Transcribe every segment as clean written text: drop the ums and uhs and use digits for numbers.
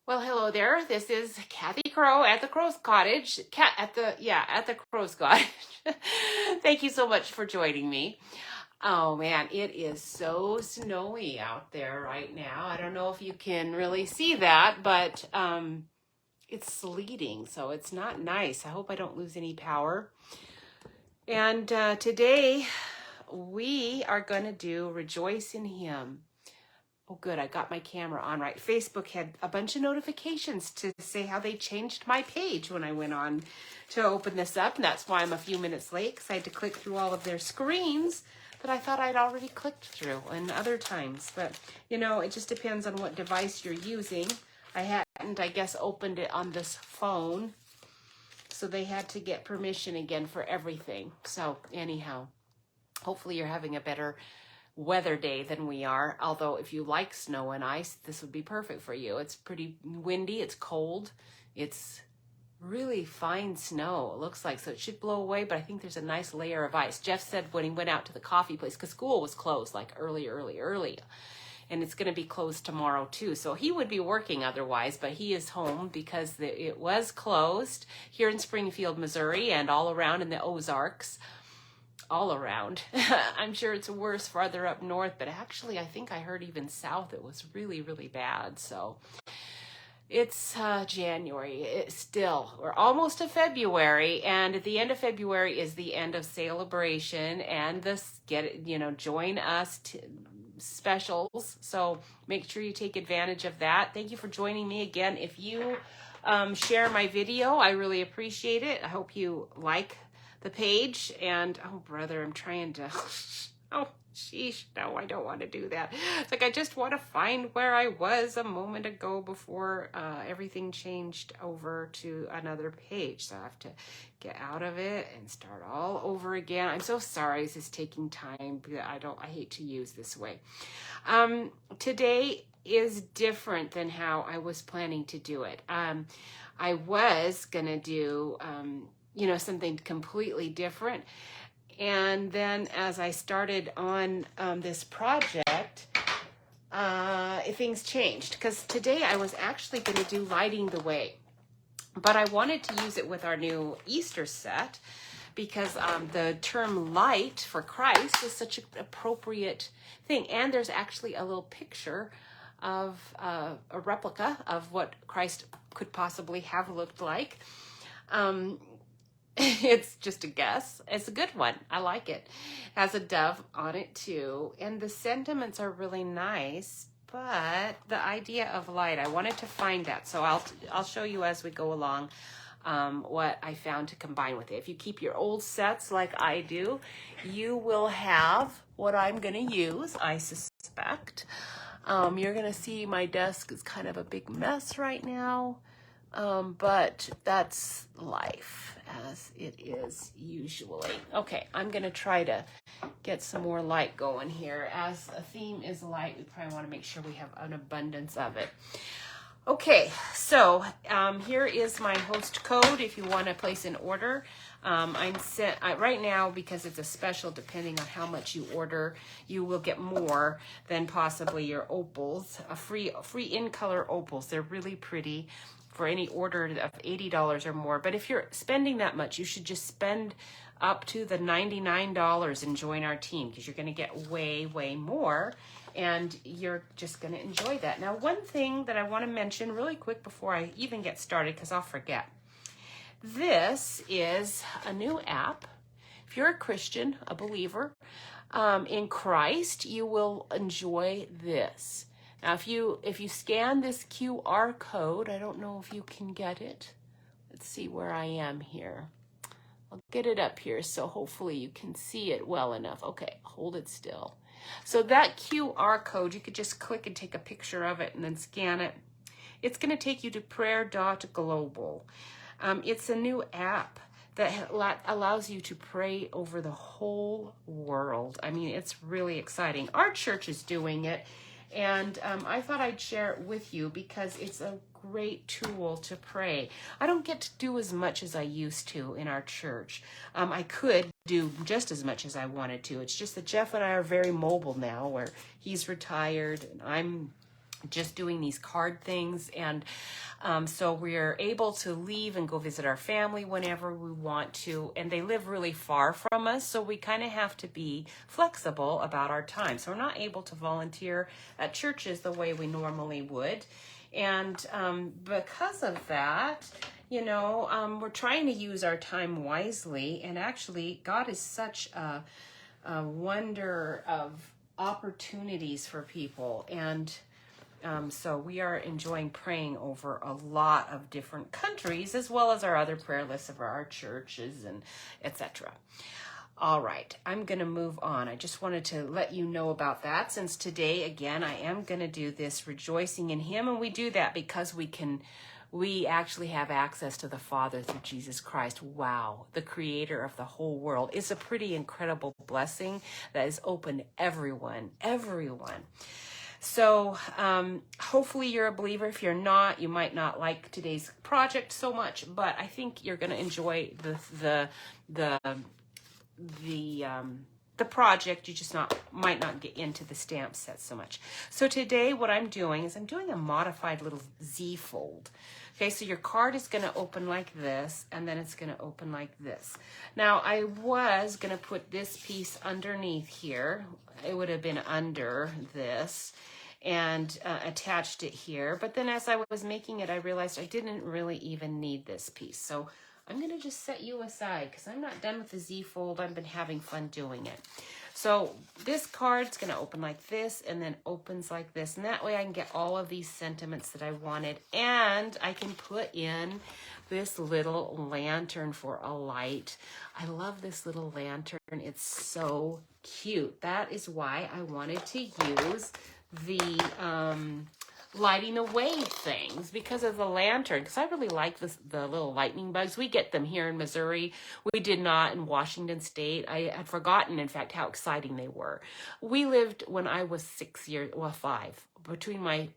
Well, hello there. This is Kathy Crow at the Crow's Cottage. At the Crow's Cottage. Thank you so much for joining me. Oh man, it is so snowy out there right now. I don't know if you can really see that, but it's sleeting, so it's not nice. I hope I don't lose any power. And today we are going to do Rejoice in Him. Oh, good. I got my camera on right. Facebook had a bunch of notifications to say how they changed my page when I went on to open this up. And that's why I'm a few minutes late, because I had to click through all of their screens that I thought I'd already clicked through and other times. But, you know, it just depends on what device you're using. I hadn't, I guess, opened it on this phone. So they had to get permission again for everything. So anyhow, hopefully you're having a better weather day than we are. Although if you like snow and ice, this would be perfect for you. It's pretty windy, it's cold, it's really fine snow, it looks like, so it should blow away, but I think there's a nice layer of ice. Jeff said when he went out to the coffee place, because school was closed like early, and it's going to be closed tomorrow too, so he would be working otherwise, but he is home because it was closed here in Springfield, Missouri, and all around in the Ozarks. All around. I'm sure it's worse farther up north, but actually I think I heard even south it was really, really bad. So it's January. It's still, we're almost to February, and at the end of February is the end of Celebration and this join us specials. So make sure you take advantage of that. Thank you for joining me again. If you share my video, I really appreciate it. I hope you like the page. And oh brother, I'm trying to oh sheesh, no, I don't want to do that. It's like I just want to find where I was a moment ago before everything changed over to another page, so I have to get out of it and start all over again. I'm so sorry this is taking time, but I hate to use this way. Today is different than how I was planning to do it. I was gonna do something completely different. And then as I started on this project, things changed, because today I was actually going to do Lighting the Way, but I wanted to use it with our new Easter set because the term light for Christ is such an appropriate thing. And there's actually a little picture of a replica of what Christ could possibly have looked like. It's just a guess. It's a good one. I like it. It has a dove on it too. And the sentiments are really nice, but the idea of light, I wanted to find that. So I'll show you as we go along what I found to combine with it. If you keep your old sets like I do, you will have what I'm going to use, I suspect. You're going to see my desk is kind of a big mess right now. But that's life as it is usually. Okay, I'm going to try to get some more light going here. As a theme is light, we probably want to make sure we have an abundance of it. Okay, so here is my host code if you want to place an order. Right now, because it's a special, depending on how much you order, you will get more than possibly your opals, free in color opals. They're really pretty for any order of $80 or more. But if you're spending that much, you should just spend up to the $99 and join our team, because you're going to get way, way more, and you're just going to enjoy that. Now, one thing that I want to mention really quick before I even get started, because I'll forget. This is a new app. If you're a Christian, a believer in Christ, you will enjoy this. Now, if you scan this QR code, I don't know if you can get it. Let's see where I am here. I'll get it up here, so hopefully you can see it well enough. Okay, hold it still. So that QR code, you could just click and take a picture of it and then scan it. It's going to take you to prayer.global. It's a new app that allows you to pray over the whole world. I mean, it's really exciting. Our church is doing it. And I thought I'd share it with you because it's a great tool to pray. I don't get to do as much as I used to in our church. I could do just as much as I wanted to. It's just that Jeff and I are very mobile now, where he's retired and I'm just doing these card things. And so we're able to leave and go visit our family whenever we want to. And they live really far from us, so we kind of have to be flexible about our time. So we're not able to volunteer at churches the way we normally would. And because of that, we're trying to use our time wisely. And actually, God is such a wonder of opportunities for people. And so we are enjoying praying over a lot of different countries, as well as our other prayer lists of our churches and etc. All right, I'm going to move on. I just wanted to let you know about that, since today, again, I am going to do this rejoicing in Him. And we do that because we actually have access to the Father through Jesus Christ. Wow, the creator of the whole world. It's a pretty incredible blessing that is open to everyone. So hopefully you're a believer. If you're not, you might not like today's project so much, but I think you're going to enjoy the project. You just might not get into the stamp set so much. So today what I'm doing is I'm doing a modified little Z fold. Okay, so your card is going to open like this, and then it's going to open like this. Now, I was going to put this piece underneath here. It would have been under this, and attached it here. But then as I was making it, I realized I didn't really even need this piece. So I'm going to just set you aside because I'm not done with the Z fold. I've been having fun doing it. So this card's going to open like this and then opens like this. And that way I can get all of these sentiments that I wanted. And I can put in this little lantern for a light. I love this little lantern. It's so cute. That is why I wanted to use the lighting away things, because of the lantern, because I really like the little lightning bugs. We get them here in Missouri. We did not in Washington State. I had forgotten, in fact, how exciting they were. We lived when I was 5, between my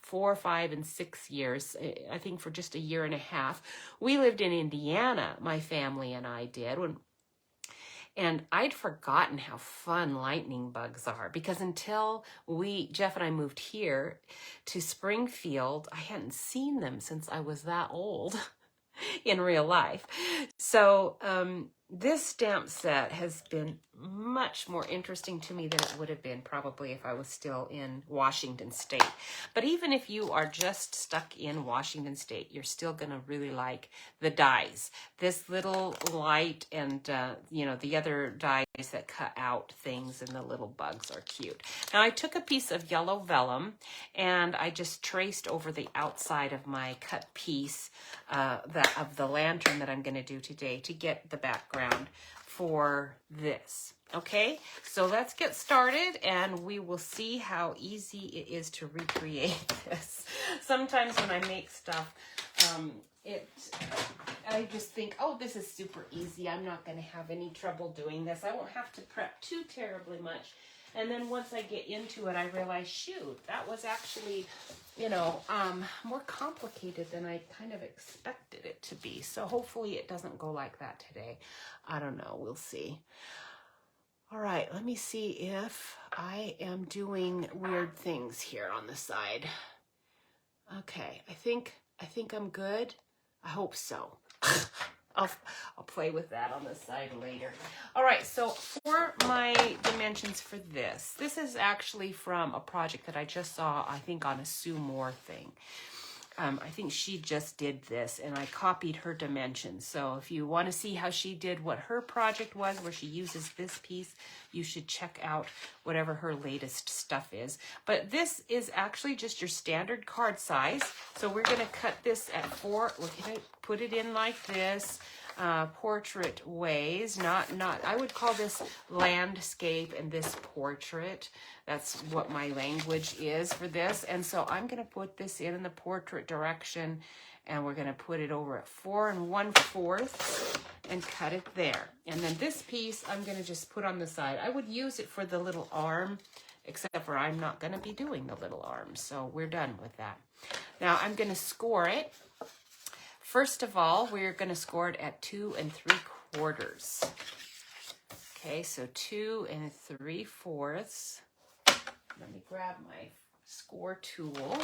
4, 5, and 6 years, I think for just a year and a half. We lived in Indiana, my family and I did, and I'd forgotten how fun lightning bugs are, because until Jeff and I moved here to Springfield, I hadn't seen them since I was that old in real life. So this stamp set has been much more interesting to me than it would have been probably if I was still in Washington State. But even if you are just stuck in Washington State, you're still going to really like the dies. This little light and, the other dies that cut out things, and the little bugs are cute. Now I took a piece of yellow vellum and I just traced over the outside of my cut piece of the lantern that I'm going to do today to get the background for this. Okay, so let's get started and we will see how easy it is to recreate this. Sometimes when I make stuff, I just think, oh, this is super easy. I'm not going to have any trouble doing this. I won't have to prep too terribly much. And then once I get into it, I realize, shoot, that was actually, more complicated than I kind of expected it to be. So hopefully it doesn't go like that today. I don't know. We'll see. All right, let me see if I am doing weird things here on the side. Okay, I think I'm good. I hope so. I'll play with that on the side later. All right, so for my dimensions for this is actually from a project that I just saw, I think, on a Sue Moore thing. I think she just did this, and I copied her dimensions. So if you want to see how she did what her project was, where she uses this piece, you should check out whatever her latest stuff is. But this is actually just your standard card size. So we're going to cut this at 4. We're going to put it in like this. Portrait ways, not I would call this landscape and this portrait. That's what my language is for this. And so I'm going to put this in the portrait direction, and we're going to put it over at 4 1/4 and cut it there. And then this piece I'm going to just put on the side. I would use it for the little arm, except for I'm not going to be doing the little arm. So we're done with that. Now I'm going to score it. First of all, we're going to score it at 2 3/4. Okay, so 2 3/4. Let me grab my score tool.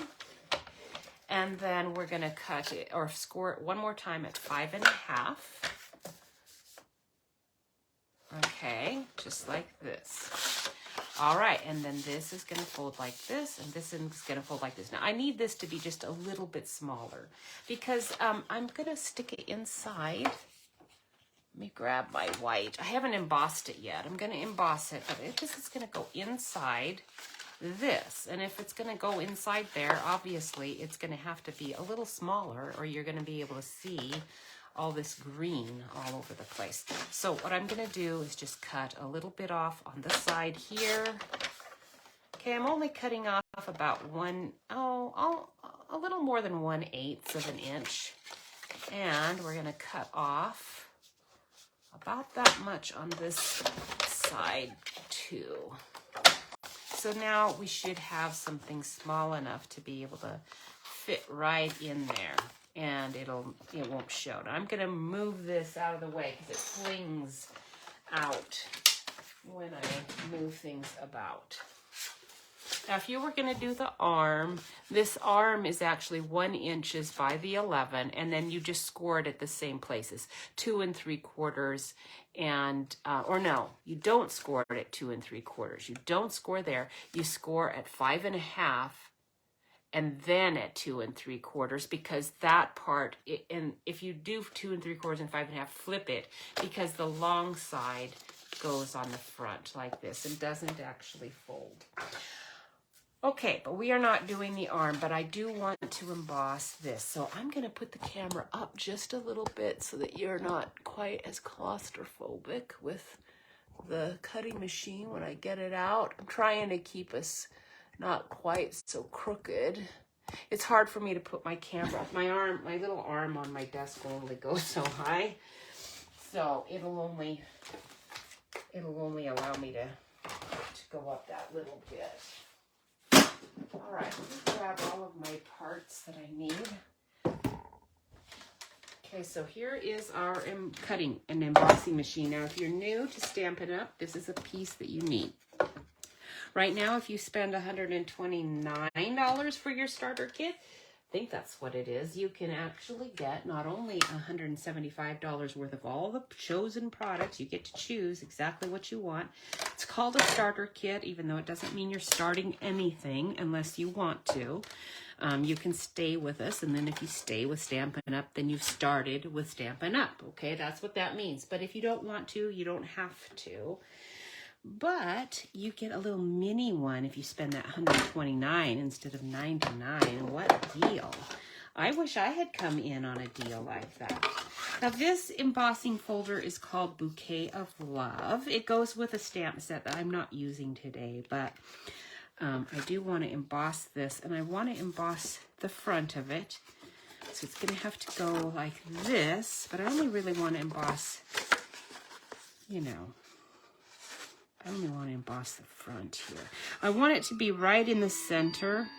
And then we're going to cut it or score it one more time at 5.5. Okay, just like this. All right, and then this is going to fold like this, and this is going to fold like this. Now, I need this to be just a little bit smaller because I'm going to stick it inside. Let me grab my white. I haven't embossed it yet. I'm going to emboss it, but this is going to go inside this. And if it's going to go inside there, obviously it's going to have to be a little smaller or you're going to be able to see all this green all over the place. So what I'm going to do is just cut a little bit off on the side here. Okay, I'm only cutting off about a little more than 1/8 of an inch. And we're going to cut off about that much on this side too. So now we should have something small enough to be able to fit right in there, and it won't show. Now I'm going to move this out of the way because it flings out when I move things about. Now, if you were going to do the arm, this arm is actually 1 inch by the 11, and then you just score it at the same places, 2 3/4, and or no, you don't score it at 2 3/4. You don't score there. You score at 5.5, and then at 2 3/4, because that part, and if you do 2 3/4 and 5.5, flip it because the long side goes on the front like this and doesn't actually fold. Okay, but we are not doing the arm, but I do want to emboss this. So I'm going to put the camera up just a little bit so that you're not quite as claustrophobic with the cutting machine when I get it out. I'm trying to keep us not quite so crooked. It's hard for me to put my camera, my little arm on my desk will only go so high. So it'll only allow me to go up that little bit. All right, let me grab all of my parts that I need. Okay, so here is our cutting and embossing machine. Now, if you're new to Stampin' Up, this is a piece that you need. Right now, if you spend $129 for your starter kit, I think that's what it is, you can actually get not only $175 worth of all the chosen products, you get to choose exactly what you want. It's called a starter kit, even though it doesn't mean you're starting anything unless you want to. You can stay with us, and then if you stay with Stampin' Up, then you've started with Stampin' Up, okay? That's what that means. But if you don't want to, you don't have to. But you get a little mini one if you spend that $129 instead of $99. What a deal. I wish I had come in on a deal like that. Now this embossing folder is called Bouquet of Love. It goes with a stamp set that I'm not using today, but I do want to emboss this, and I want to emboss the front of it. So it's going to have to go like this, but I only really want to emboss, you know, I only want to emboss the front here. I want it to be right in the center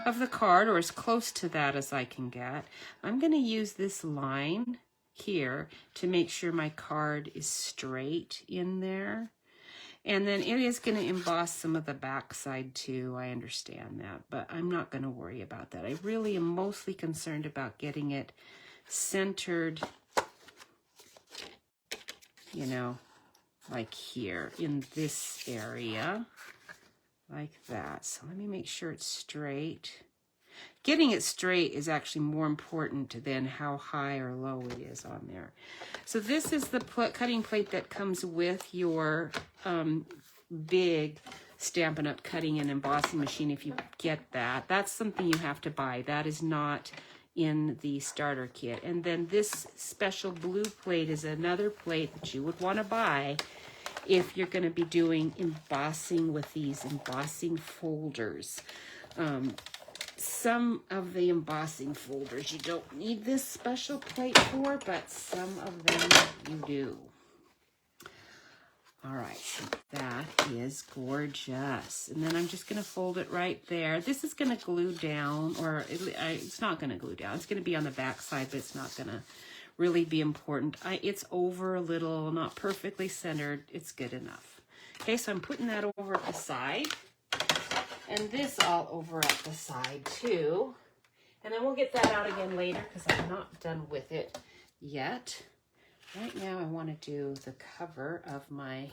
of the card, or as close to that as I can get. I'm going to use this line here to make sure my card is straight in there. And then it is going to emboss some of the back side too. I understand that, but I'm not going to worry about that. I really am mostly concerned about getting it centered, you know, like here in this area, like that. So let me make sure it's straight. Getting it straight is actually more important than how high or low it is on there. So this is the cutting plate that comes with your big Stampin' Up! Cutting and embossing machine if you get that. That's something you have to buy. That is not in the starter kit. And then this special blue plate is another plate that you would want to buy if you're going to be doing embossing with these embossing folders. Some of the embossing folders you don't need this special plate for, but some of them you do. All right, so that is gorgeous. And then I'm just going to fold it right there. This is going to glue down, or it's not going to glue down. It's going to be on the back side, but it's not going to really be important. It's over a little, not perfectly centered. It's good enough. Okay, so I'm putting that over at the side. And this all over at the side too. And then we'll get that out again later because I'm not done with it yet. Right now I want to do the cover of my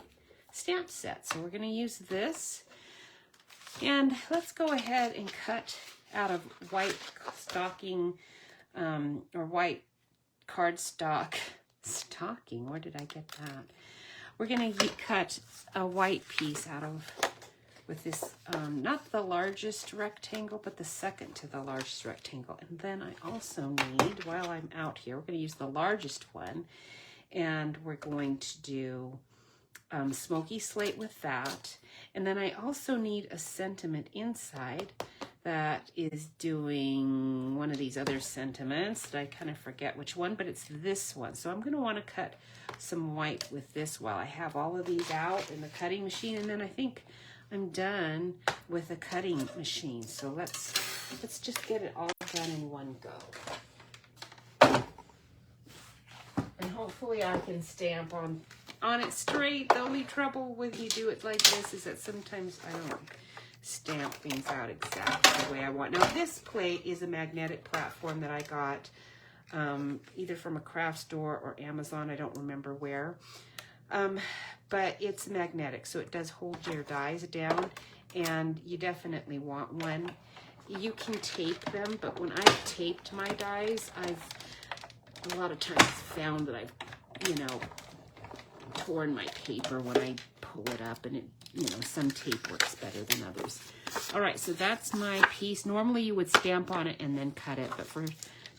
stamp set. So we're going to use this. And let's go ahead and cut out of white stocking or white cardstock stocking. Where did I get that? We're going to cut a white piece out of with this, not the largest rectangle, but the second to the largest rectangle. And then I also need, while I'm out here, we're going to use the largest one, and we're going to do smoky slate with that. And then I also need a sentiment inside that is doing one of these other sentiments that I kind of forget which one, but it's this one. So I'm going to want to cut some white with this while I have all of these out in the cutting machine, and then I think I'm done with the cutting machine. So let's just get it all done in one go. And hopefully I can stamp on it straight. The only trouble when you do it like this is that sometimes I don't stamp things out exactly the way I want. Now this plate is a magnetic platform that I got either from a craft store or Amazon. I don't remember where. But it's magnetic, so it does hold your dies down, and you definitely want one. You can tape them, but when I've taped my dies, I've a lot of times found that I've, torn my paper when I pull it up, and it, some tape works better than others. All right, so that's my piece. Normally you would stamp on it and then cut it, but for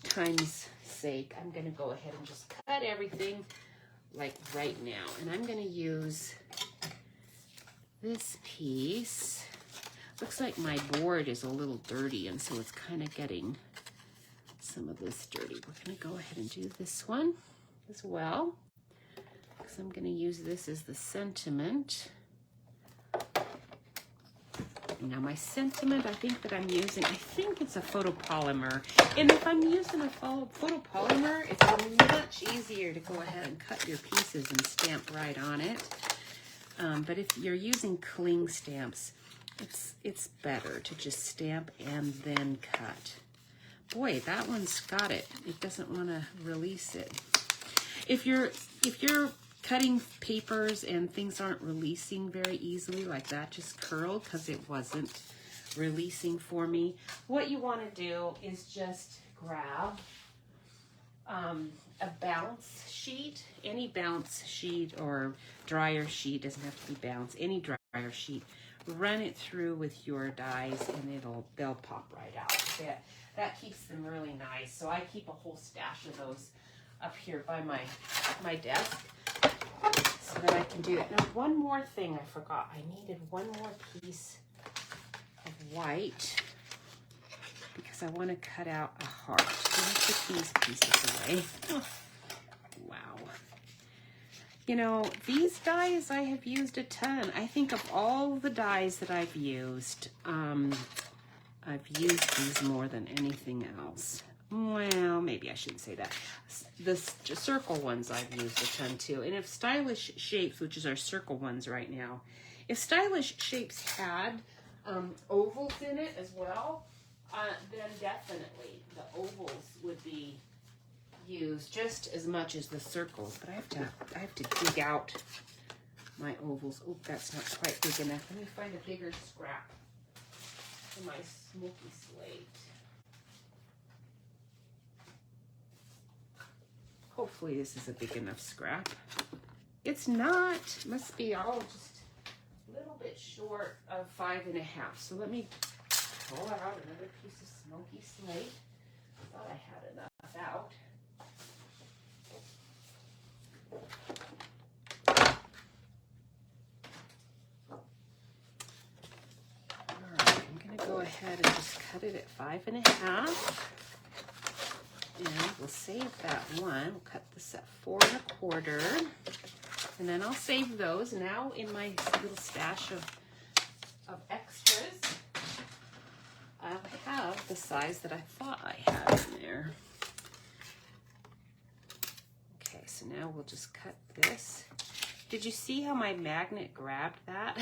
time's sake, I'm gonna go ahead and just cut everything like right now. And I'm gonna use this piece. Looks like my board is a little dirty, and so it's kind of getting some of this dirty. We're gonna go ahead and do this one as well, because I'm gonna use this as the sentiment. Now my sentiment, I think that I'm using, I think it's a photopolymer. And if I'm using a photopolymer, it's much easier to go ahead and cut your pieces and stamp right on it. But if you're using cling stamps, it's better to just stamp and then cut. Boy, that one's got it. It doesn't want to release it. If you're cutting papers and things aren't releasing very easily, like that just curled because it wasn't releasing for me, what you want to do is just grab a bounce sheet, any bounce sheet or dryer sheet, doesn't have to be bounce, any dryer sheet, run it through with your dies and they'll pop right out. That keeps them really nice. So I keep a whole stash of those up here by my desk, so that I can do that. Now, one more thing I forgot. I needed one more piece of white because I want to cut out a heart. Let me put these pieces away. Oh, wow. These dies I have used a ton. I think of all the dies that I've used, I've used these more than anything else. Well, maybe I shouldn't say that. The circle ones I've used a ton too. And if Stylish Shapes, which is our circle ones right now, if Stylish Shapes had ovals in it as well, then definitely the ovals would be used just as much as the circles. But I have to dig out my ovals. Oh, that's not quite big enough. Let me find a bigger scrap for my smoky slate. Hopefully this is a big enough scrap. It's not. It must be all just a little bit short of 5.5. So let me pull out another piece of smoky slate. I thought I had enough out. All right, I'm going to go ahead and just cut it at 5.5. And we'll save that one. We'll cut this at 4 1/4. And then I'll save those. Now in my little stash of extras, I'll have the size that I thought I had in there. Okay, so now we'll just cut this. Did you see how my magnet grabbed that?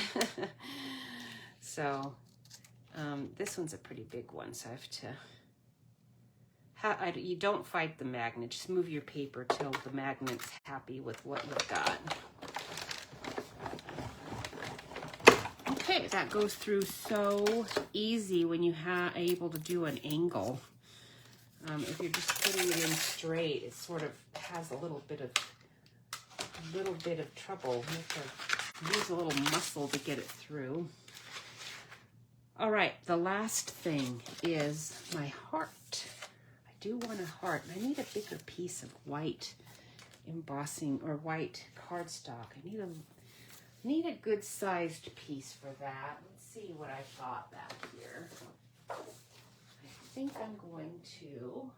So This one's a pretty big one, so I have to... you don't fight the magnet. Just move your paper till the magnet's happy with what you've got. Okay, that goes through so easy when you are able to do an angle. If you're just putting it in straight, it sort of has a little bit of trouble. You have to use a little muscle to get it through. All right, the last thing is my heart. I do want a heart, and I need a bigger piece of white embossing or white cardstock. I need a good sized piece for that. Let's see what I've got back here. I think I'm going to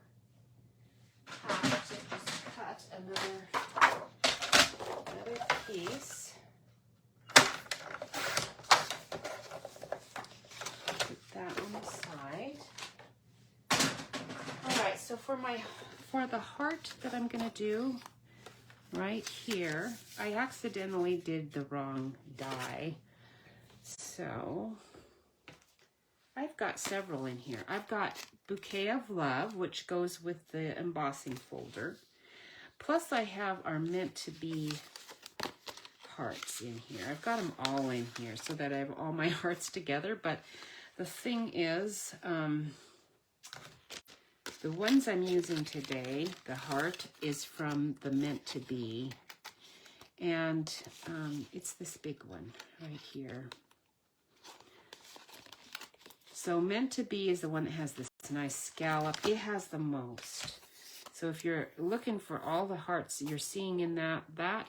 have to just cut another piece. Put that on the side. All right, so for the heart that I'm gonna do right here, I accidentally did the wrong die. So I've got several in here. I've got Bouquet of Love, which goes with the embossing folder. Plus I have our meant to be hearts in here. I've got them all in here so that I have all my hearts together. But the thing is, the ones I'm using today, the heart is from the Meant to Be. And it's this big one right here. So Meant to Be is the one that has this nice scallop. It has the most. So if you're looking for all the hearts you're seeing in that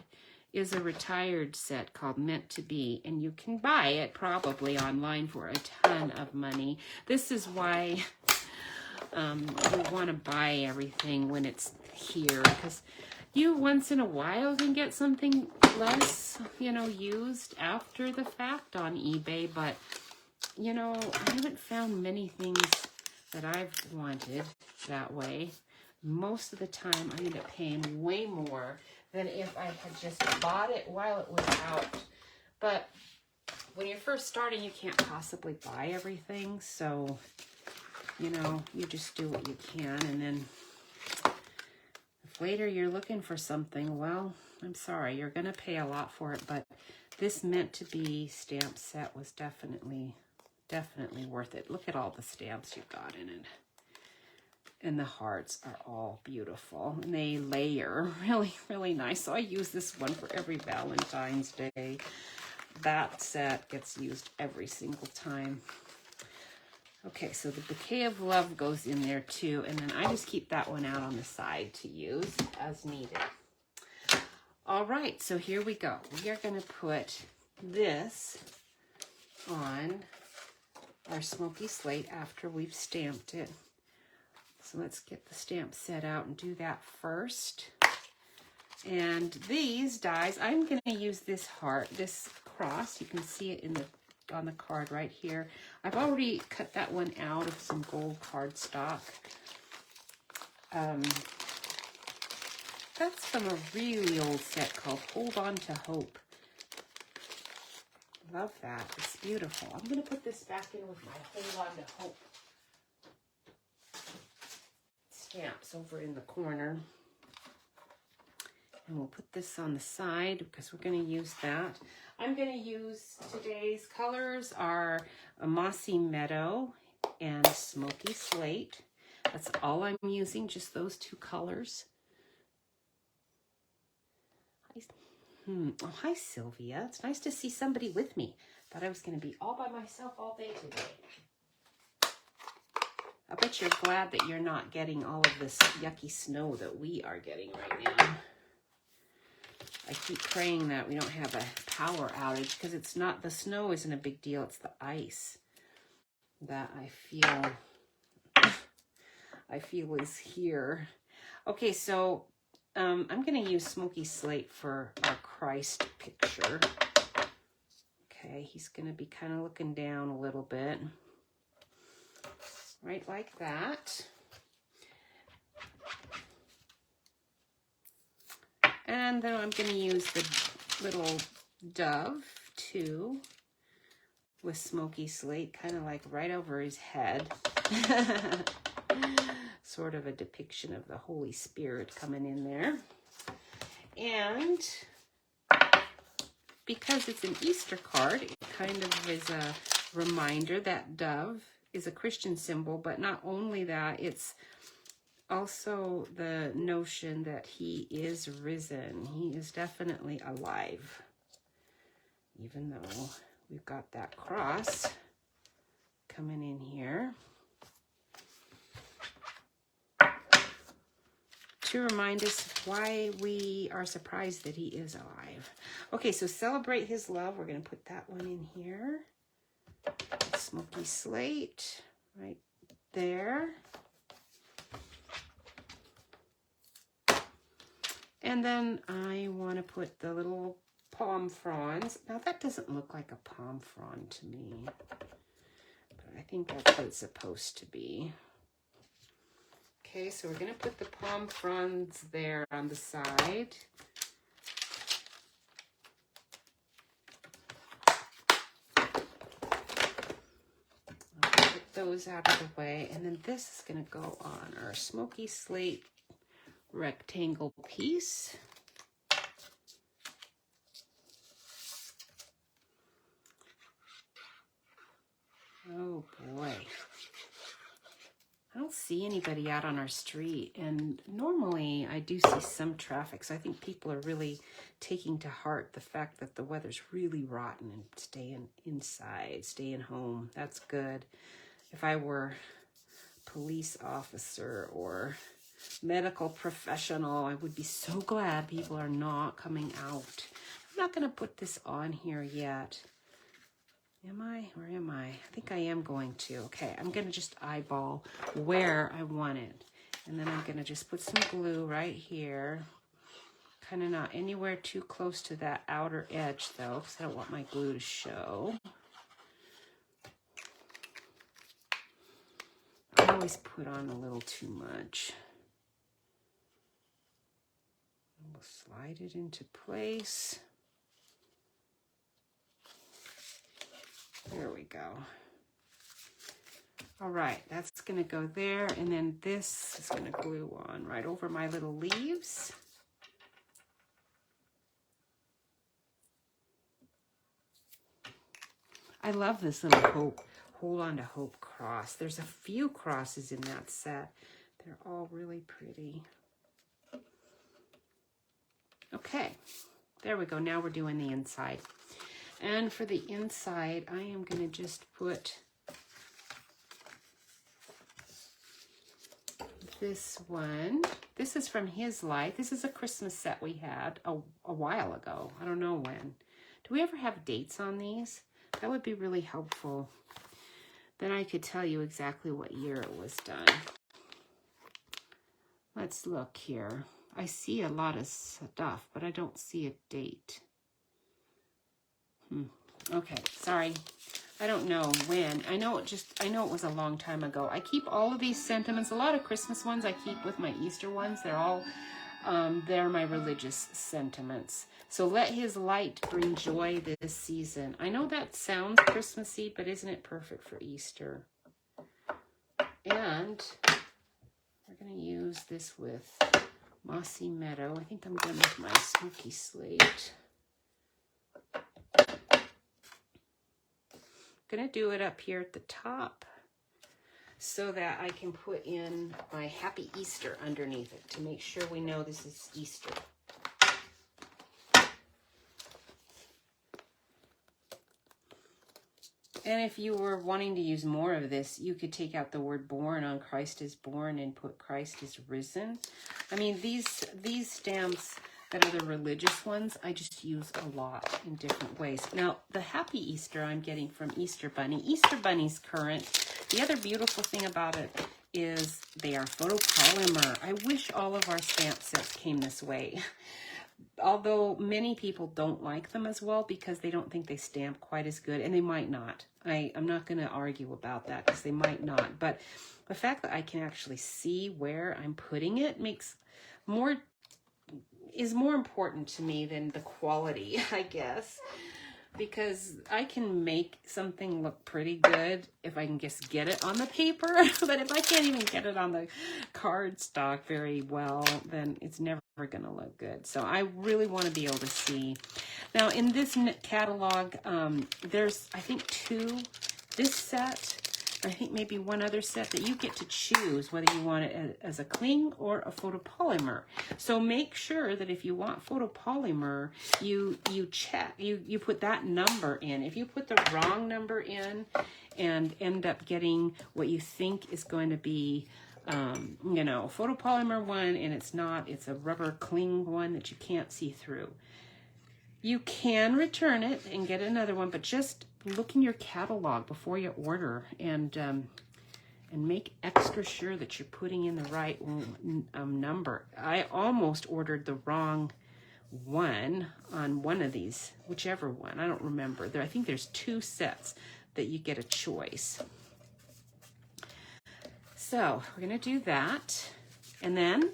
is a retired set called Meant to Be. And you can buy it probably online for a ton of money. This is why you want to buy everything when it's here. Because you once in a while can get something less, used after the fact on eBay. But I haven't found many things that I've wanted that way. Most of the time, I end up paying way more than if I had just bought it while it was out. But when you're first starting, you can't possibly buy everything. So, you just do what you can. And then if later you're looking for something, well, I'm sorry, you're going to pay a lot for it. But this Meant to Be stamp set was definitely worth it. Look at all the stamps you've got in it. And the hearts are all beautiful. And they layer really, really nice. So I use this one for every Valentine's Day. That set gets used every single time. Okay, so the Bouquet of Love goes in there too. And then I just keep that one out on the side to use as needed. All right, so here we go. We are going to put this on our smoky slate after we've stamped it. So let's get the stamp set out and do that first. And these dies, I'm going to use this heart, this cross. You can see it on the card right here. I've already cut that one out of some gold cardstock. That's from a really old set called Hold On to Hope. Love that. It's beautiful. I'm going to put this back in with my Hold On to Hope stamps over in the corner. And we'll put this on the side because we're going to use that. I'm going to use today's colors are a Mossy Meadow and Smoky Slate. That's all I'm using, just those two colors. Oh, hi, Sylvia. It's nice to see somebody with me. Thought I was going to be all by myself all day today. I bet you're glad that you're not getting all of this yucky snow that we are getting right now. I keep praying that we don't have a power outage because it's not, the snow isn't a big deal. It's the ice that I feel is here. Okay, so I'm going to use Smoky Slate for our Christ picture. Okay, he's going to be kind of looking down a little bit. Right like that. And then I'm going to use the little dove too. with smoky slate, kind of like right over his head. Sort of a depiction of the Holy Spirit coming in there. And because it's an Easter card, it kind of is a reminder that dove is a Christian symbol, but not only that, it's also the notion that he is risen. He is definitely alive, even though we've got that cross coming in here to remind us why we are surprised that he is alive. Okay, so celebrate his love. We're going to put that one in here. Smoky slate right there. And then I want to put the little palm fronds. Now that doesn't look like a palm frond to me, but I think that's what it's supposed to be. Okay, so we're going to put the palm fronds there on the side. I'll put those out of the way, and then this is going to go on our smoky slate rectangle piece. Oh boy. I don't see anybody out on our street, and normally I do see some traffic, so I think people are really taking to heart the fact that the weather's really rotten and staying inside, staying home. That's good. If I were a police officer or medical professional, I would be so glad people are not coming out. I'm not going to put this on here yet. Am I? Or am I? I think I am going to. Okay, I'm going to just eyeball where I want it. And then I'm going to just put some glue right here. Kind of not anywhere too close to that outer edge, though, because I don't want my glue to show. I always put on a little too much. And we'll slide it into place. There we go. All right, that's going to go there, and then this is going to glue on right over my little leaves. I love this little hope, hold on to hope cross. There's a few crosses in that set. They're all really pretty. Okay, there we go. Now we're doing the inside. And for the inside, I am going to just put this one. This is from His Light. This is a Christmas set we had a while ago. I don't know when. Do we ever have dates on these? That would be really helpful. Then I could tell you exactly what year it was done. Let's look here. I see a lot of stuff, but I don't see a date. Okay, sorry. I don't know when. I know it was a long time ago. I keep all of these sentiments. A lot of Christmas ones I keep with my Easter ones. They're all, they're my religious sentiments. So let His light bring joy this season. I know that sounds Christmassy, but isn't it perfect for Easter? And we're going to use this with Mossy Meadow. I think I'm done with my smoky slate. Going to do it up here at the top so that I can put in my Happy Easter underneath it to make sure we know this is Easter. And if you were wanting to use more of this, you could take out the word born on Christ is born and put Christ is risen. I mean, these stamps that are the religious ones, I just use a lot in different ways. Now, the Happy Easter I'm getting from Easter Bunny. Easter Bunny's current. The other beautiful thing about it is they are photopolymer. I wish all of our stamp sets came this way. Although many people don't like them as well because they don't think they stamp quite as good, and they might not. I'm not going to argue about that because they might not. But the fact that I can actually see where I'm putting it is more important to me than the quality, I guess. because I can make something look pretty good if I can just get it on the paper. But if I can't even get it on the cardstock very well, then it's never going to look good. So I really want to be able to see. Now in this catalog, there's, I think, this set, I think maybe one other set that you get to choose whether you want it as a cling or a photopolymer. So make sure that if you want photopolymer, you check, you put that number in. If you put the wrong number in and end up getting what you think is going to be, you know, photopolymer one, and it's not, it's a rubber cling one that you can't see through, you can return it and get another one, but just look in your catalog before you order and make extra sure that you're putting in the right number. I almost ordered the wrong one on one of these, whichever one, I don't remember. I think there's 2 sets that you get a choice. So we're gonna do that, and then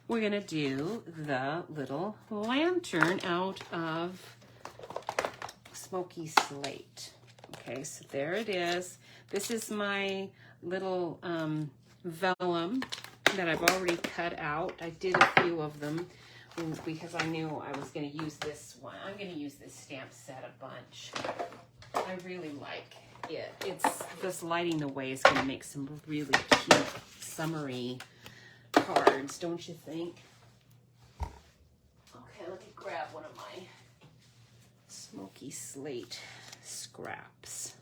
we're gonna do the little lantern out of Smoky Slate. Okay, so there it is. This is my little vellum that I've already cut out. I did a few of them because I knew I was going to use this one. I'm going to use this stamp set a bunch. I really like it. It's just lighting the way is going to make some really cute summery cards, don't you think? Okay, let me grab one of my Smoky Slate scraps.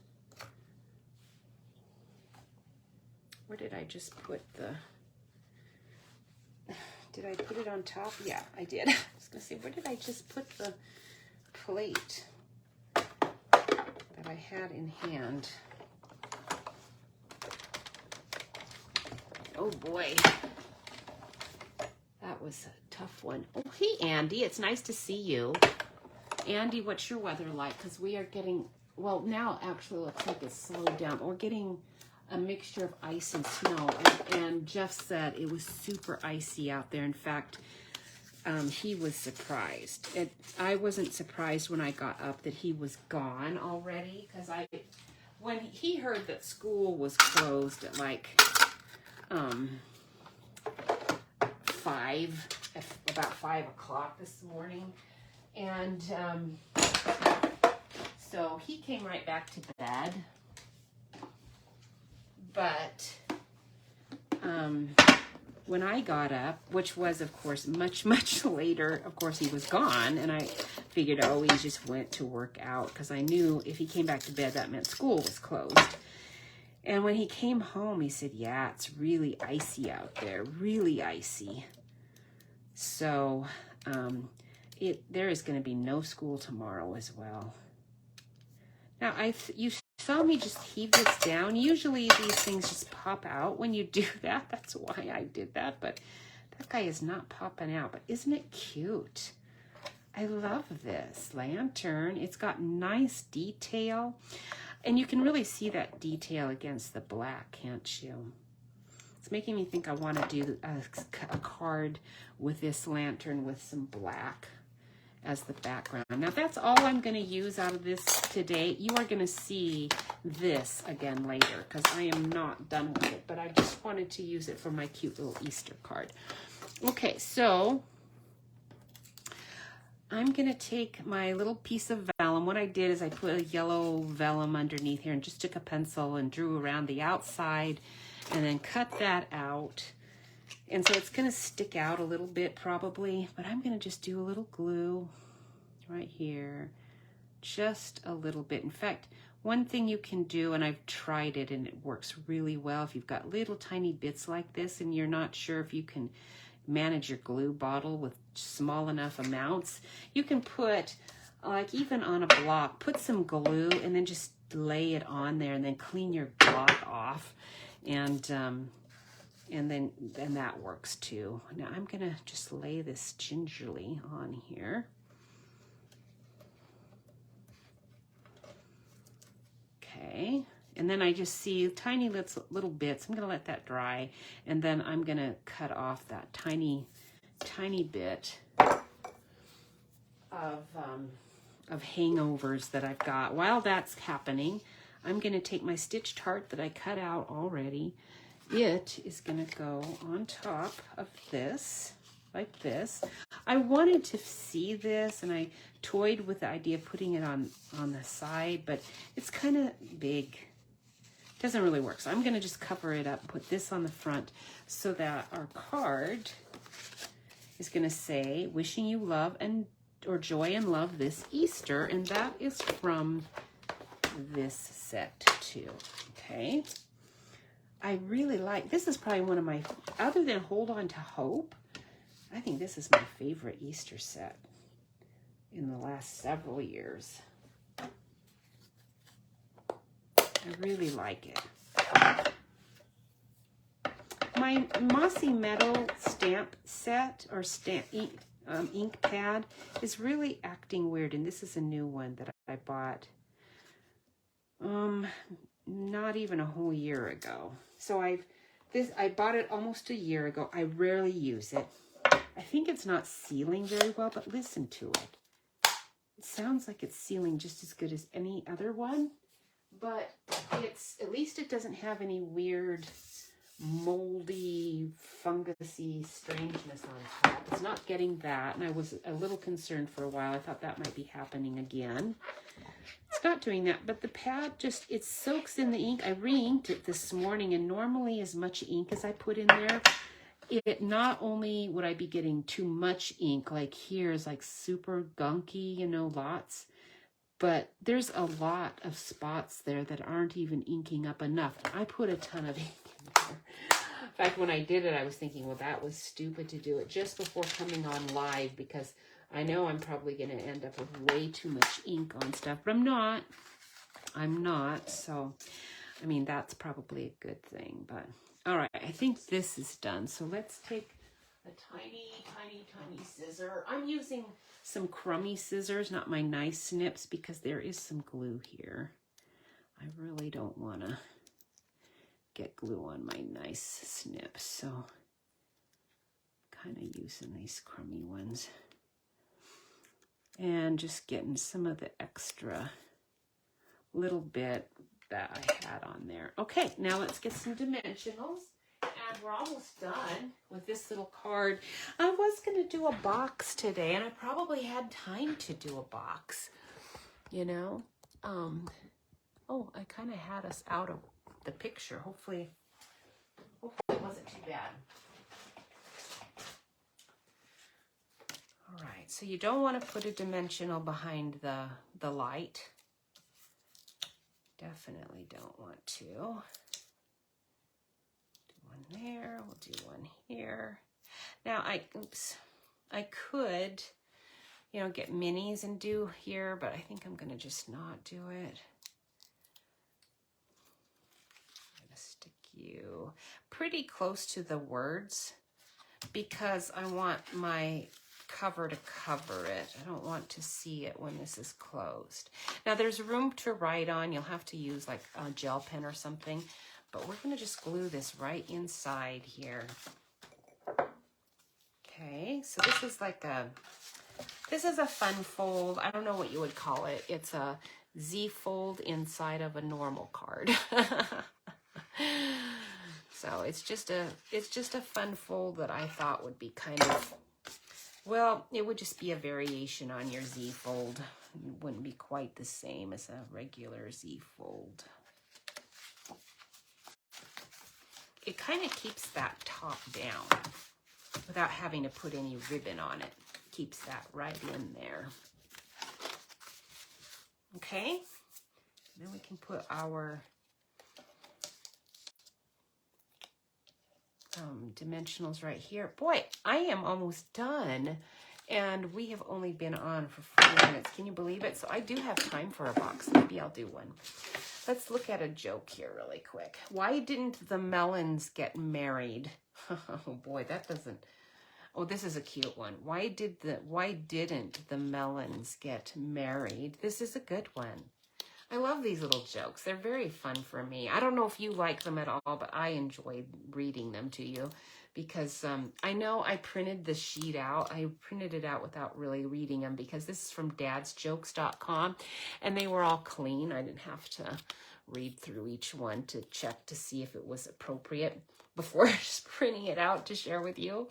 Where did I just put the... Did I put it on top? Yeah, I did. I was going to say, where did I just put the plate that I had in hand? Oh boy. That was a tough one. Oh, hey, Andy. It's nice to see you. Andy, what's your weather like? Because we are getting, well, now actually looks like it's slowed down. We're getting a mixture of ice and snow. And Jeff said it was super icy out there. In fact, he was surprised. I wasn't surprised when I got up that he was gone already. Because when he heard that school was closed at like about 5 o'clock this morning. And so he came right back to bed. But when I got up, which was, of course, much, much later, of course, he was gone. And I figured, oh, he just went to work out, because I knew if he came back to bed, that meant school was closed. And when he came home, he said, yeah, it's really icy out there, really icy. So there is going to be no school tomorrow as well. Now, you saw me just heave this down. Usually these things just pop out when you do that. That's why I did that. But that guy is not popping out. But isn't it cute? I love this lantern. It's got nice detail. And you can really see that detail against the black, can't you? It's making me think I want to do a card with this lantern with some black as the background. Now that's all I'm going to use out of this today. You are going to see this again later because I am not done with it, but I just wanted to use it for my cute little Easter card. Okay, so I'm going to take my little piece of vellum. What I did is I put a yellow vellum underneath here and just took a pencil and drew around the outside and then cut that out. And so it's going to stick out a little bit probably, but I'm going to just do a little glue right here, just a little bit. In fact, one thing you can do, and I've tried it and it works really well, if you've got little tiny bits like this and you're not sure if you can manage your glue bottle with small enough amounts, you can put, like even on a block, put some glue and then just lay it on there and then clean your block off. And then that works too. Now I'm gonna just lay this gingerly on here. Okay, and then I just see tiny little bits. I'm gonna let that dry, and then I'm gonna cut off that tiny bit of of hangovers that I've got. While that's happening, I'm going to take my stitch tart that I cut out already. It is going to go on top of this, like this. I wanted to see this, and I toyed with the idea of putting it on the side, but it's kind of big. It doesn't really work. So I'm going to just cover it up, put this on the front so that our card is going to say, wishing you love or joy and love this Easter. And that is from this set too. Okay. I really like, this is probably one of my, other than Hold On to Hope, I think this is my favorite Easter set in the last several years. I really like it. My Mossy Meadow stamp set or ink pad is really acting weird, and this is a new one that I bought not even a whole year ago. So I bought it almost a year ago. I rarely use it. I think it's not sealing very well, but listen to it. It sounds like it's sealing just as good as any other one, but at least it doesn't have any weird moldy, fungusy strangeness on top. It's not getting that, and I was a little concerned for a while. I thought that might be happening again. It's not doing that, but the pad it soaks in the ink. I re-inked it this morning, and normally as much ink as I put in there, it not only would I be getting too much ink, like here is like super gunky, lots, but there's a lot of spots there that aren't even inking up enough. I put a ton of ink in there. In fact, when I did it, I was thinking, well, that was stupid to do it just before coming on live, because I know I'm probably going to end up with way too much ink on stuff, but I'm not. So, I mean, that's probably a good thing, but all right, I think this is done. So let's take a tiny, tiny, tiny scissor. I'm using some crummy scissors, not my nice snips, because there is some glue here. I really don't want to get glue on my nice snips, so kind of using these crummy ones. And just getting some of the extra little bit that I had on there. Okay, now let's get some dimensionals. And we're almost done with this little card. I was going to do a box today, and I probably had time to do a box, Oh, I kind of had us out of the picture. Hopefully it wasn't too bad. All right, so you don't want to put a dimensional behind the light. Definitely don't want to. Do one there, we'll do one here. Now I could, get minis and do here, but I think I'm gonna just not do it. I'm gonna stick you pretty close to the words because I want my cover to cover it. I don't want to see it when this is closed. Now there's room to write on. You'll have to use like a gel pen or something, but we're going to just glue this right inside here. Okay, so this is a fun fold. I don't know what you would call it. It's a Z fold inside of a normal card. So it's just a fun fold that I thought would be kind of, well, it would just be a variation on your Z fold. It wouldn't be quite the same as a regular Z fold. It kind of keeps that top down without having to put any ribbon on it. Keeps that right in there. Okay, then we can put our dimensionals right here. Boy, I am almost done, and we have only been on for 40 minutes. Can you believe it? So I do have time for a box. Maybe I'll do one. Let's look at a joke here really quick. Why didn't the melons get married? Oh boy, that doesn't. Oh, this is a cute one. Why didn't the melons get married? This is a good one. I love these little jokes. They're very fun for me. I don't know if you like them at all, but I enjoyed reading them to you because I know I printed the sheet out. I printed it out without really reading them because this is from dadsjokes.com and they were all clean. I didn't have to read through each one to check to see if it was appropriate before just printing it out to share with you,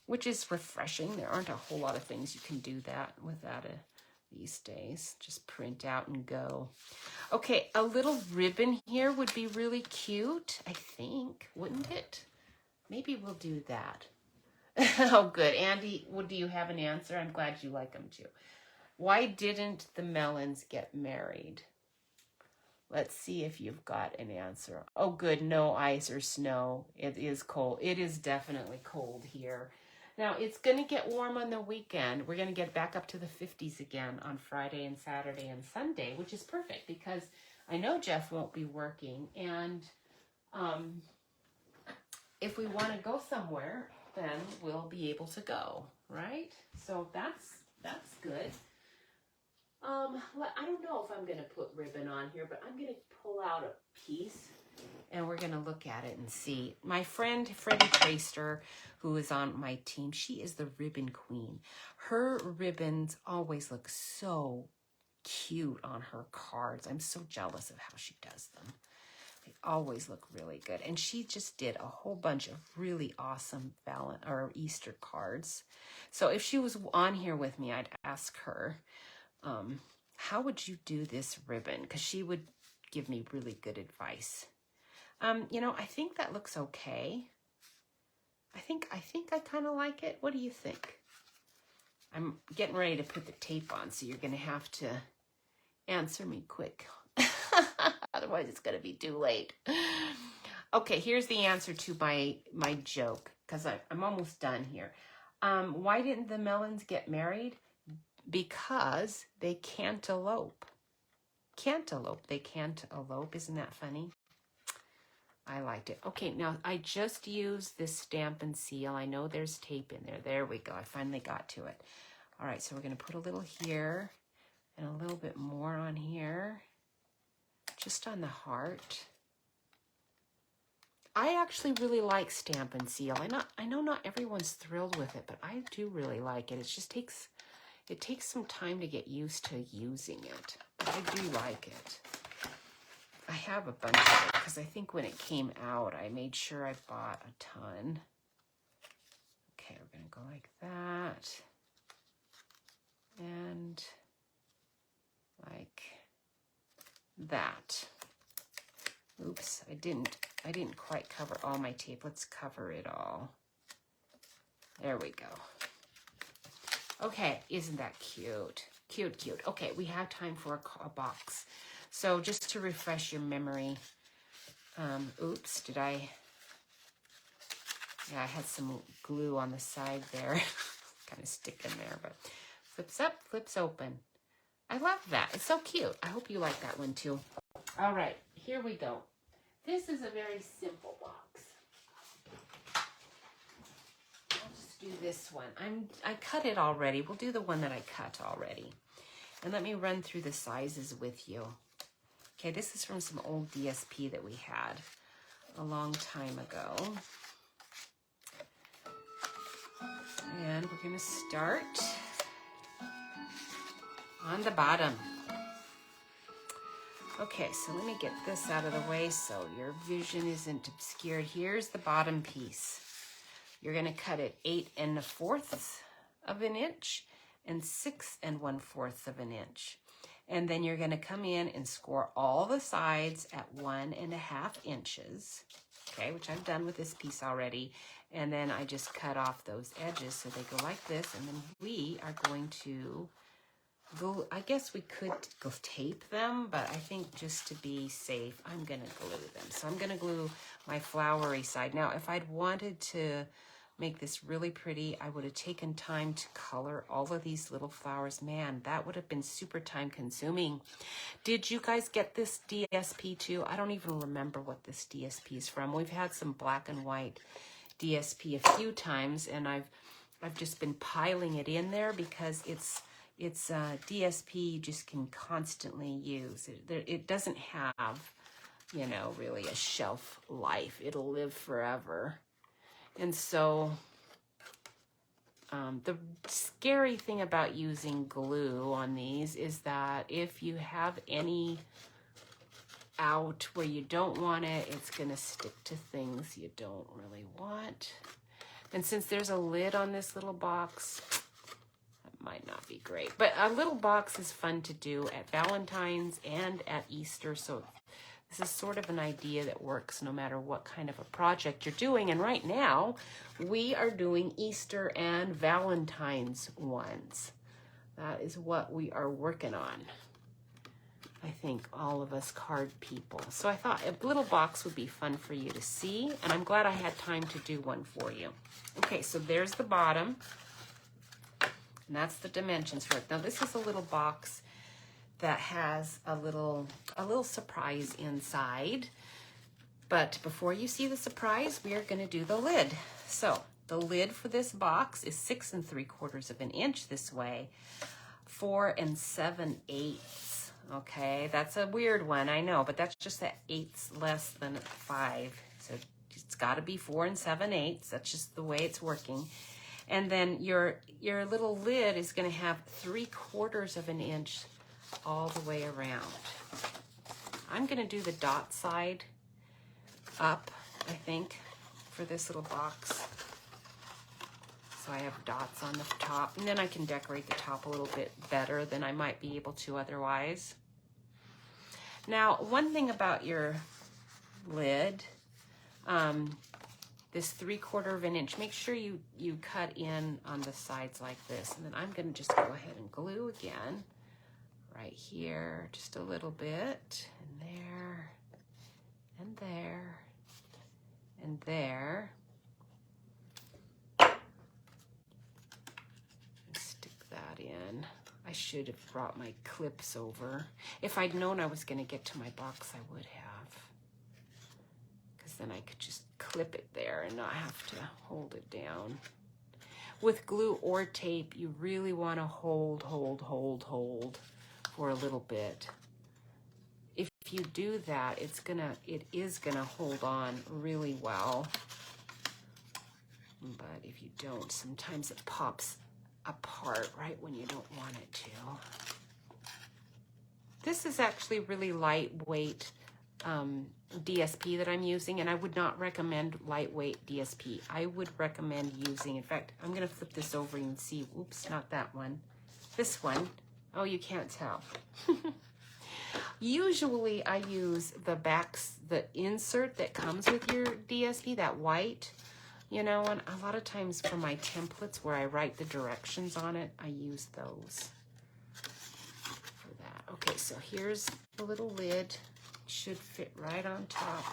which is refreshing. There aren't a whole lot of things you can do that without these days. Just print out and go. Okay, a little ribbon here would be really cute, I think, wouldn't it? Maybe we'll do that. Oh, good. Andy, do you have an answer? I'm glad you like them too. Why didn't the melons get married? Let's see if you've got an answer. Oh, good. No ice or snow. It is cold. It is definitely cold here. Now, it's going to get warm on the weekend. We're going to get back up to the 50s again on Friday and Saturday and Sunday, which is perfect because I know Jeff won't be working. And if we want to go somewhere, then we'll be able to go, right? So that's good. I don't know if I'm going to put ribbon on here, but I'm going to pull out a piece and we're going to look at it and see. My friend, Freddie Traster, who is on my team, she is the ribbon queen. Her ribbons always look so cute on her cards. I'm so jealous of how she does them. They always look really good. And she just did a whole bunch of really awesome Easter cards. So if she was on here with me, I'd ask her, how would you do this ribbon? Because she would give me really good advice. You know, I think that looks okay. I think I kind of like it. What do you think? I'm getting ready to put the tape on, so you're going to have to answer me quick. Otherwise, it's going to be too late. Okay, here's the answer to my joke, because I'm almost done here. Why didn't the melons get married? Because they can't elope. Cantaloupe. They can't elope. Isn't that funny? I liked it. Okay, now I just used this stamp and seal. I know there's tape in there. There we go. I finally got to it. All right, so we're going to put a little here and a little bit more on here, just on the heart. I actually really like stamp and seal. I know not everyone's thrilled with it, but I do really like it. It just takes some time to get used to using it, but I do like it. I have a bunch of it because I think when it came out, I made sure I bought a ton. Okay, we're going to go like that. And like that. Oops, I didn't quite cover all my tape. Let's cover it all. There we go. Okay, isn't that cute? Cute, cute. Okay, we have time for a box. So just to refresh your memory, oops, I had some glue on the side there, kind of sticking there, but flips up, flips open. I love that. It's so cute. I hope you like that one too. All right, here we go. This is a very simple box. I'll just do this one. I cut it already. We'll do the one that I cut already. And let me run through the sizes with you. Okay, this is from some old DSP that we had a long time ago. And we're going to start on the bottom. Okay, so let me get this out of the way so your vision isn't obscured. Here's the bottom piece. You're going to cut it 8 1/4 of an inch and 6 1/4 of an inch. And then you're going to come in and score all the sides at 1 1/2 inches, okay, which I've done with this piece already. And then I just cut off those edges so they go like this. And then we are going to go, I guess we could go tape them, but I think just to be safe, I'm going to glue them. So I'm going to glue my flowery side. Now, if I'd wanted to make this really pretty, I would have taken time to color all of these little flowers. Man, that would have been super time consuming. Did you guys get this DSP too? I don't even remember what this DSP is from. We've had some black and white DSP a few times, and I've just been piling it in there because it's DSP you just can constantly use. It doesn't have, you know, really a shelf life. It'll live forever. And so the scary thing about using glue on these is that if you have any out where you don't want it, it's going to stick to things you don't really want. And since there's a lid on this little box, that might not be great. But a little box is fun to do at Valentine's and at Easter. So this is sort of an idea that works no matter what kind of a project you're doing. And right now, we are doing Easter and Valentine's ones. That is what we are working on. I think all of us card people. So I thought a little box would be fun for you to see, and I'm glad I had time to do one for you. Okay, so there's the bottom, and that's the dimensions for it. Now this is a little box that has a little surprise inside. But before you see the surprise, we are going to do the lid. So the lid for this box is 6 3/4 of an inch this way, 4 7/8. Okay, that's a weird one, I know, but that's just that 8ths less than 5. So it's got to be 4 7/8. That's just the way it's working. And then your little lid is going to have 3/4 of an inch all the way around. I'm going to do the dot side up, I think, for this little box. So I have dots on the top, and then I can decorate the top a little bit better than I might be able to otherwise. Now, one thing about your lid, this 3/4 of an inch, make sure you cut in on the sides like this. And then I'm going to just go ahead and glue again right here, just a little bit, and there, and there, and there. Stick that in. I should have brought my clips over. If I'd known I was going to get to my box, I would have. Because then I could just clip it there and not have to hold it down. With glue or tape, you really want to hold for a little bit. If you do that, it is gonna hold on really well. But if you don't, sometimes it pops apart right when you don't want it to. This is actually really lightweight DSP that I'm using, and I would not recommend lightweight DSP. I would recommend using, in fact, I'm gonna flip this over and see, oops, not that one, this one. Oh, you can't tell. Usually I use the insert that comes with your DSP, that white, you know, and a lot of times for my templates where I write the directions on it, I use those for that. Okay, so here's the little lid. Should fit right on top.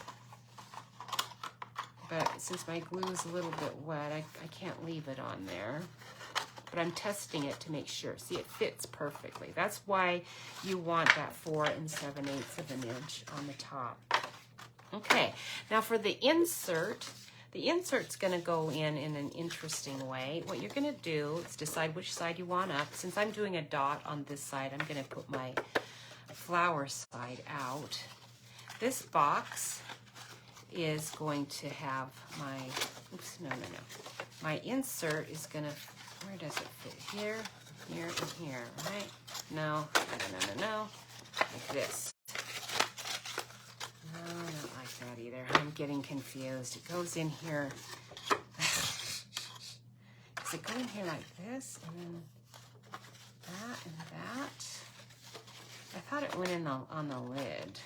But since my glue is a little bit wet, I can't leave it on there. But I'm testing it to make sure. See, it fits perfectly. That's why you want that 4 7/8 of an inch on the top. Okay, now for the insert's gonna go in an interesting way. What you're gonna do is decide which side you want up. Since I'm doing a dot on this side, I'm gonna put my flower side out. This box is going to have my, oops, no. My insert is gonna, where does it fit? Here, here, and here, right? No. Like this. No, not like that either. I'm getting confused. It goes in here. Does it go in here like this? And then that and that? I thought it went in on the lid.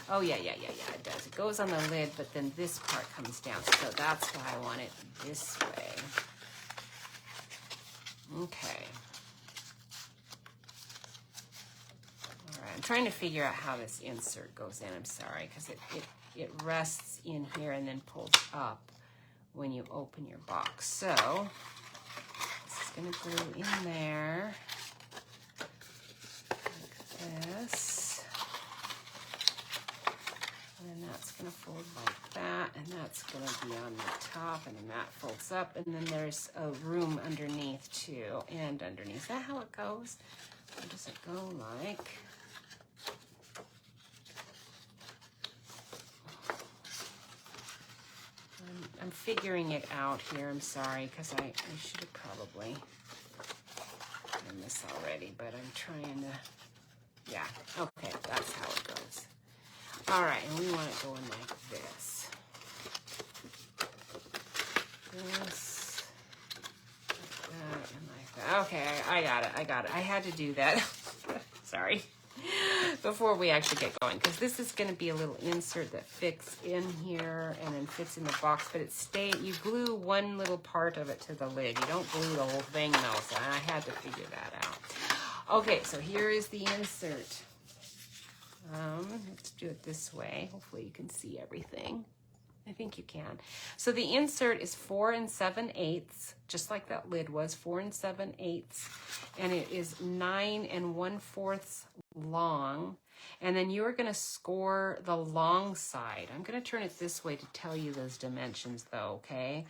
Oh, yeah, it does. It goes on the lid, but then this part comes down. So that's why I want it this way. Okay. All right, I'm trying to figure out how this insert goes in. I'm sorry, because it rests in here and then pulls up when you open your box. So this is going to glue in there like this. And then that's going to fold like that, and that's going to be on the top, and then that folds up, and then there's a room underneath too, and underneath. Is that how it goes? Or does it go like? I'm figuring it out here. I'm sorry, because I should have probably done this already, but I'm trying to, yeah, okay, that's how it goes. All right, and we want it going like this. This, like that, and like that. Okay, I got it. I had to do that. Sorry. Before we actually get going, because this is going to be a little insert that fits in here and then fits in the box, but you glue one little part of it to the lid. You don't glue the whole thing though, so I had to figure that out. Okay, so here is the insert. Let's do it this way. Hopefully you can see everything. I think you can. So the insert is 4 7/8, just like that lid was, 4 7/8, and it is 9 1/4 long. And then you are going to score the long side. I'm going to turn it this way to tell you those dimensions though, okay?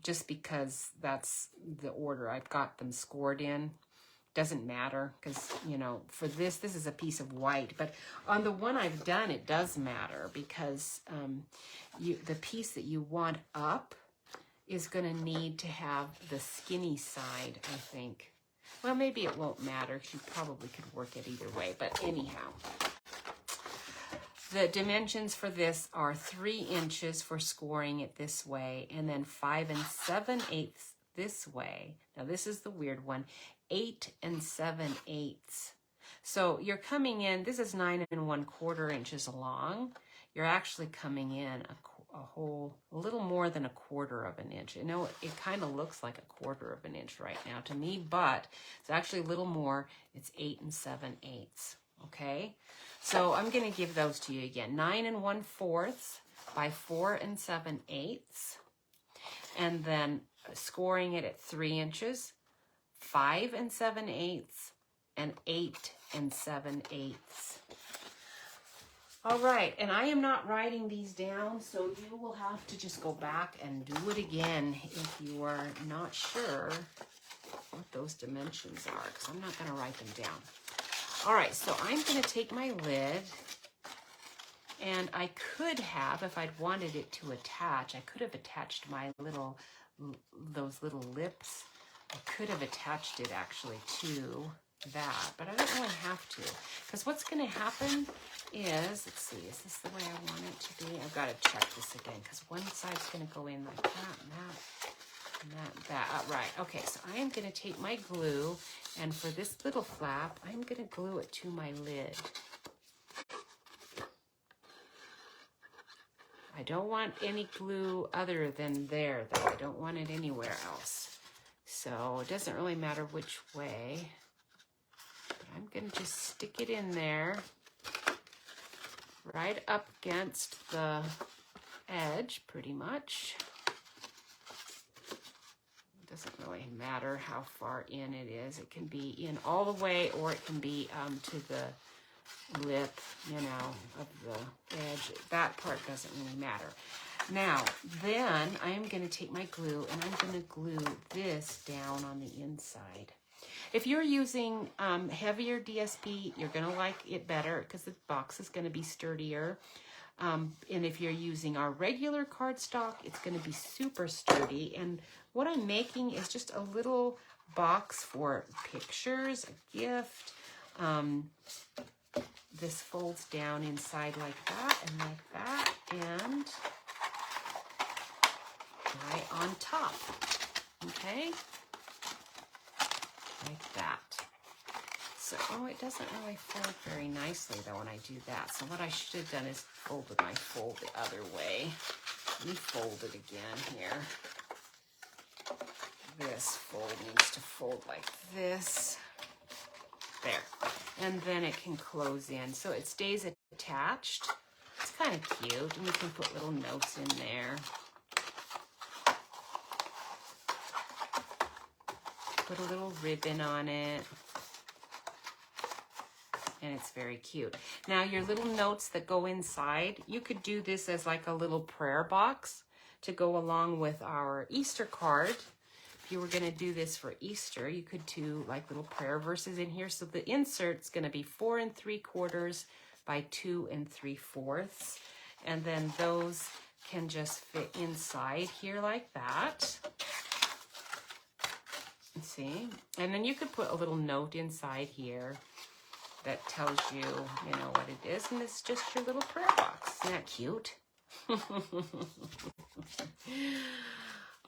Just because that's the order I've got them scored in. Doesn't matter because, you know, for this is a piece of white. But on the one I've done, it does matter because the piece that you want up is going to need to have the skinny side, I think. Well, maybe it won't matter because you probably could work it either way. But anyhow, the dimensions for this are 3 inches for scoring it this way, and then 5 7/8 this way. Now this is the weird one. 8 7/8. So you're coming in, this is 9 1/4 inches long. You're actually coming in a little more than 1/4 of an inch. You know, it kind of looks like 1/4 of an inch right now to me, but it's actually a little more. It's 8 7/8. Okay, so I'm going to give those to you again. 9 1/4 by 4 7/8, and then scoring it at 3 inches. 5 7/8 and 8 7/8. All right, and I am not writing these down, so you will have to just go back and do it again if you are not sure what those dimensions are, because I'm not going to write them down. All right, so I'm going to take my lid, and I could have, if I'd wanted it to attach, I could have attached those little lips. I could have attached it actually to that, but I don't really have to, because what's going to happen is, let's see, is this the way I want it to be? I've got to check this again, because one side's going to go in like that, and that. Right, okay, so I am going to take my glue, and for this little flap, I'm going to glue it to my lid. I don't want any glue other than there, though. I don't want it anywhere else. So it doesn't really matter which way. But I'm going to just stick it in there, right up against the edge, pretty much. It doesn't really matter how far in it is. It can be in all the way, or it can be to the lip, you know, of the edge. That part doesn't really matter. Now, then I'm going to take my glue and I'm going to glue this down on the inside. If you're using heavier DSP, you're going to like it better because the box is going to be sturdier. And if you're using our regular cardstock, it's going to be super sturdy. And what I'm making is just a little box for pictures, a gift. This folds down inside like that and like that, and right on top, okay, like that. So, oh, it doesn't really fold very nicely though when I do that. So what I should have done is folded my fold the other way. Let me fold it again here. This fold needs to fold like this. There. And then it can close in. So it stays attached. It's kind of cute. And you can put little notes in there. Put a little ribbon on it. And it's very cute. Now your little notes that go inside, you could do this as like a little prayer box to go along with our Easter card. If you were going to do this for Easter, you could do like little prayer verses in here. So the insert's going to be 4 3/4 by 2 3/4. And then those can just fit inside here like that. See? And then you could put a little note inside here that tells you, you know, what it is. And it's just your little prayer box. Isn't that cute?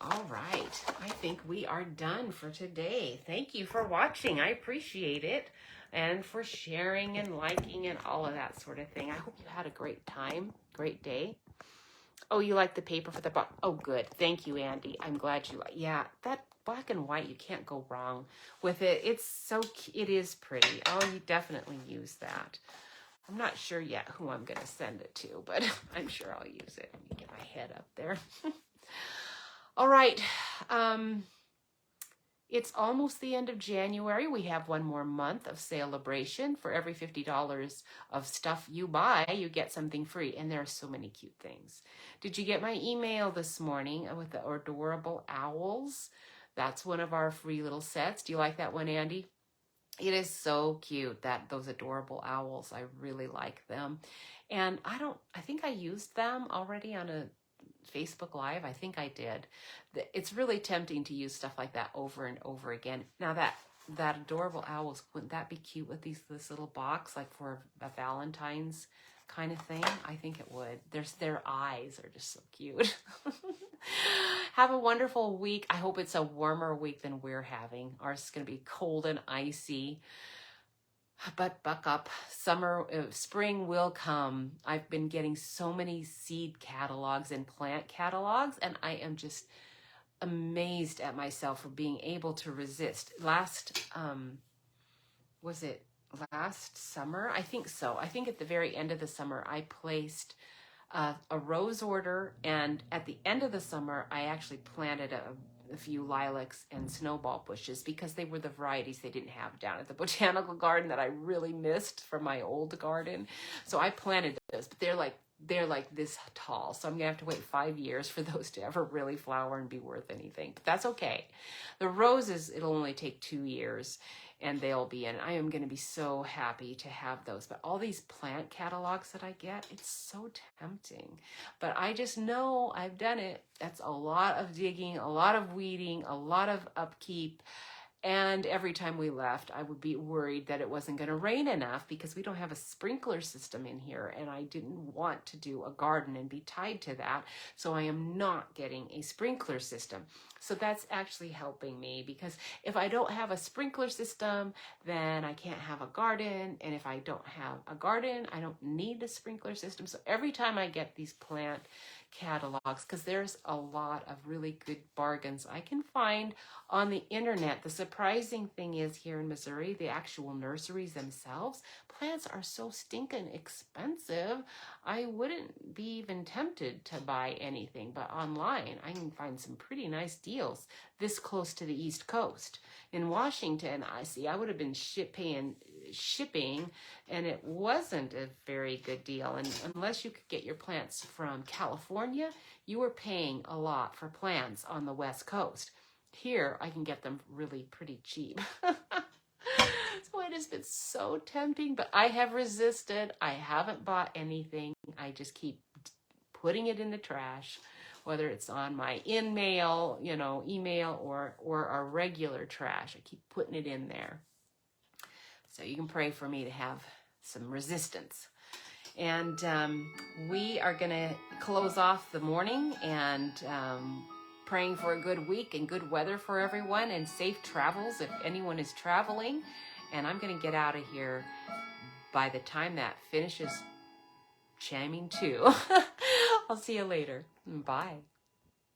All right. I think we are done for today. Thank you for watching. I appreciate it. And for sharing and liking and all of that sort of thing. I hope you had a great time, great day. Oh, you like the paper for the box? Oh, good. Thank you, Andy. I'm glad you like. Yeah, that black and white, you can't go wrong with it. It's so, it is pretty. Oh, you definitely use that. I'm not sure yet who I'm going to send it to, but I'm sure I'll use it. Let me get my head up there. All right. It's almost the end of January. We have one more month of celebration. For every $50 of stuff you buy, you get something free. And there are so many cute things. Did you get my email this morning with the adorable owls? That's one of our free little sets. Do you like that one, Andy? It is so cute, those adorable owls. I really like them. And I think I used them already on a Facebook Live. I think I did. It's really tempting to use stuff like that over and over again. Now that adorable owls, wouldn't that be cute with this little box, like for a Valentine's kind of thing? I think it would. Their eyes are just so cute. Have a wonderful week. I hope it's a warmer week than we're having. Ours is going to be cold and icy. But buck up. Spring will come. I've been getting so many seed catalogs and plant catalogs, and I am just amazed at myself for being able to resist. Was it last summer? I think so. I think at the very end of the summer, I placed a rose order, and at the end of the summer, I actually planted a few lilacs and snowball bushes because they were the varieties they didn't have down at the botanical garden that I really missed from my old garden. So I planted those, but they're like this tall. So I'm gonna have to wait 5 years for those to ever really flower and be worth anything, but that's okay. The roses, it'll only take 2 years and they'll be in. I am going to be so happy to have those. But all these plant catalogs that I get, it's so tempting. But I just know I've done it. That's a lot of digging, a lot of weeding, a lot of upkeep. And every time we left, I would be worried that it wasn't going to rain enough because we don't have a sprinkler system in here. And I didn't want to do a garden and be tied to that. So I am not getting a sprinkler system. So that's actually helping me, because if I don't have a sprinkler system, then I can't have a garden. And if I don't have a garden, I don't need a sprinkler system. So every time I get these plant catalogs, because there's a lot of really good bargains I can find on the internet. The surprising thing is, here in Missouri, the actual nurseries themselves, plants are so stinking expensive. I wouldn't be even tempted to buy anything, but online I can find some pretty nice deals this close to the East Coast. In Washington, I would have been paying shipping, and it wasn't a very good deal. And unless you could get your plants from California, you were paying a lot for plants on the West Coast. Here, I can get them really pretty cheap. So it has been so tempting, but I have resisted. I haven't bought anything. I just keep putting it in the trash, whether it's on my email or our regular trash. I keep putting it in there. So you can pray for me to have some resistance. And we are going to close off the morning and praying for a good week and good weather for everyone and safe travels if anyone is traveling. And I'm going to get out of here by the time that finishes chiming 2. I'll see you later. Bye.